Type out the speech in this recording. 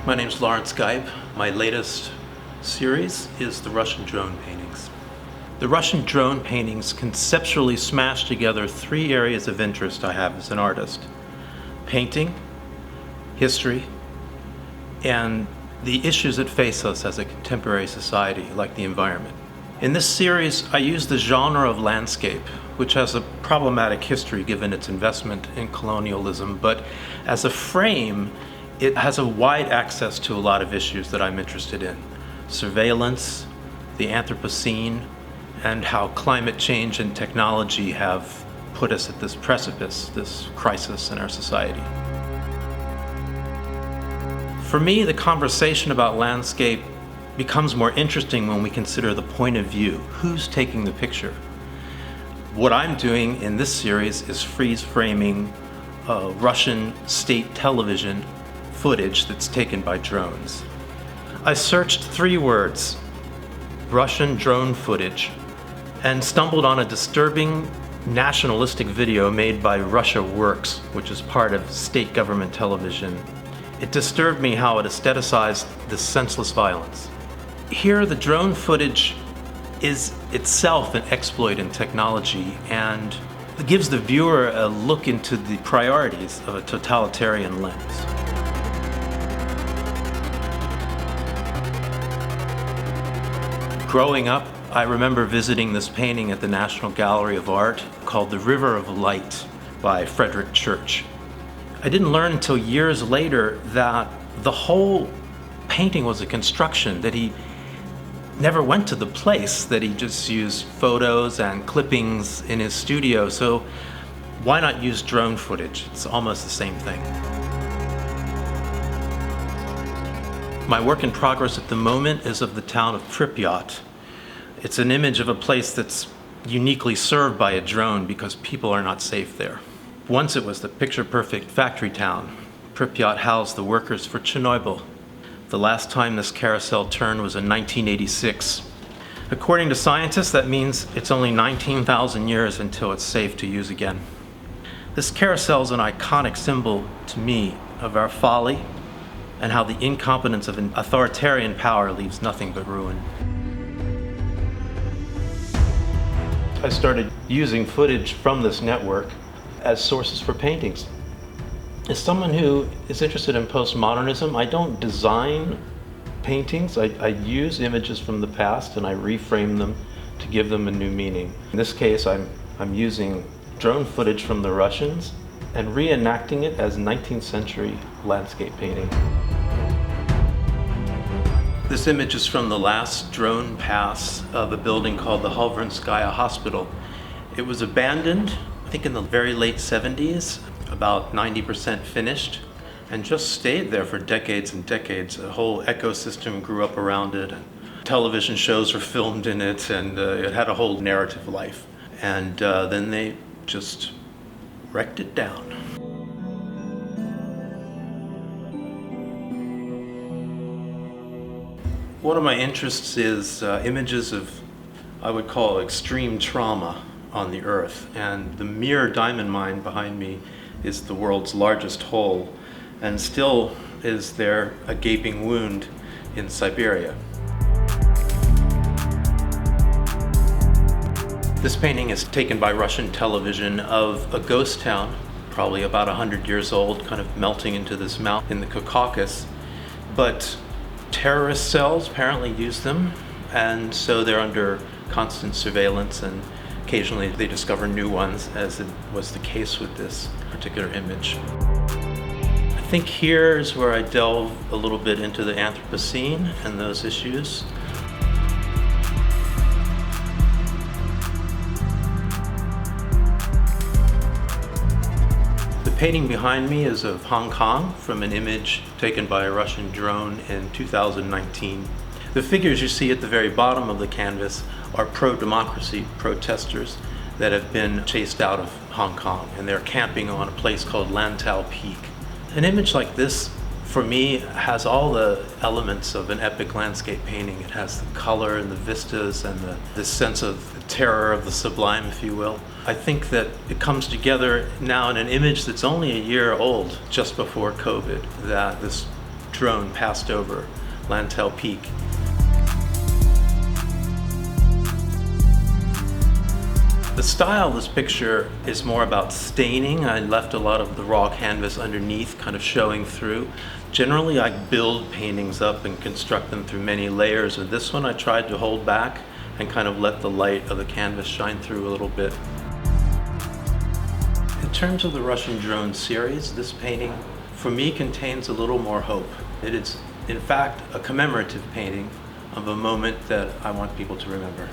My name's Lawrence Gipe. My latest series is the Russian drone paintings. The Russian drone paintings conceptually smash together three areas of interest I have as an artist: painting, history, and the issues that face us as a contemporary society, like the environment. In this series, I use the genre of landscape, which has a problematic history given its investment in colonialism, but as a frame, it has a wide access to a lot of issues that I'm interested in: surveillance, the Anthropocene, and how climate change and technology have put us at this precipice, this crisis in our society. For me, the conversation about landscape becomes more interesting when we consider the point of view. Who's taking the picture? What I'm doing in this series is freeze-framing Russian state television footage that's taken by drones. I searched three words: Russian drone footage, and stumbled on a disturbing nationalistic video made by Russia Works, which is part of state government television. It disturbed me how it aestheticized this senseless violence. Here, the drone footage is itself an exploit in technology and gives the viewer a look into the priorities of a totalitarian lens. Growing up, I remember visiting this painting at the National Gallery of Art called The River of Light by Frederick Church. I didn't learn until years later that the whole painting was a construction, that he never went to the place, that he just used photos and clippings in his studio. So why not use drone footage? It's almost the same thing. My work in progress at the moment is of the town of Pripyat. It's an image of a place that's uniquely served by a drone because people are not safe there. Once it was the picture-perfect factory town. Pripyat housed the workers for Chernobyl. The last time this carousel turned was in 1986. According to scientists, that means it's only 19,000 years until it's safe to use again. This carousel is an iconic symbol to me of our folly and how the incompetence of an authoritarian power leaves nothing but ruin. I started using footage from this network as sources for paintings. As someone who is interested in postmodernism, I don't design paintings. I use images from the past and I reframe them to give them a new meaning. In this case, I'm using drone footage from the Russians and reenacting it as 19th century landscape painting. This image is from the last drone pass of a building called the Halvernskaya Hospital. It was abandoned, I think in the very late 70s, about 90% finished, and just stayed there for decades and decades. A whole ecosystem grew up around it. Television shows were filmed in it, and it had a whole narrative life. And then they just wrecked it down. One of my interests is images of, I would call, extreme trauma on the Earth. And the Mir diamond mine behind me is the world's largest hole, and still is there a gaping wound in Siberia. This painting is taken by Russian television of a ghost town, probably about 100 years old, kind of melting into this mountain in the Caucasus. But terrorist cells apparently use them, and so they're under constant surveillance, and occasionally they discover new ones, as it was the case with this particular image. I think here is where I delve a little bit into the Anthropocene and those issues. The painting behind me is of Hong Kong from an image taken by a Russian drone in 2019. The figures you see at the very bottom of the canvas are pro-democracy protesters that have been chased out of Hong Kong, and they're camping on a place called Lantau Peak. An image like this, for me, has all the elements of an epic landscape painting. It has the color and the vistas and the sense of the terror of the sublime, if you will. I think that it comes together now in an image that's only a year old, just before COVID, that this drone passed over Lantell Peak. The style of this picture is more about staining. I left a lot of the raw canvas underneath, kind of showing through. Generally, I build paintings up and construct them through many layers. With this one, I tried to hold back and kind of let the light of the canvas shine through a little bit. In terms of the Russian drone series, this painting, for me, contains a little more hope. It is, in fact, a commemorative painting of a moment that I want people to remember.